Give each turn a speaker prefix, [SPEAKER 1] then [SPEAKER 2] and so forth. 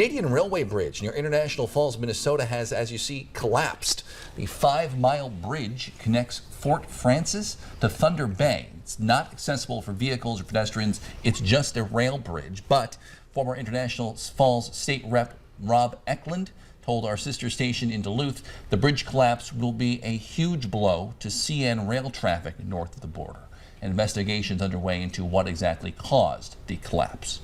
[SPEAKER 1] Canadian Railway Bridge near International Falls, Minnesota has, as you see, collapsed. The 5-mile bridge connects Fort Frances to Thunder Bay. It's not accessible for vehicles or pedestrians. It's just a rail bridge. But former International Falls State Rep Rob Eklund told our sister station in Duluth the bridge collapse will be a huge blow to CN rail traffic north of the border. Investigations underway into what exactly caused the collapse.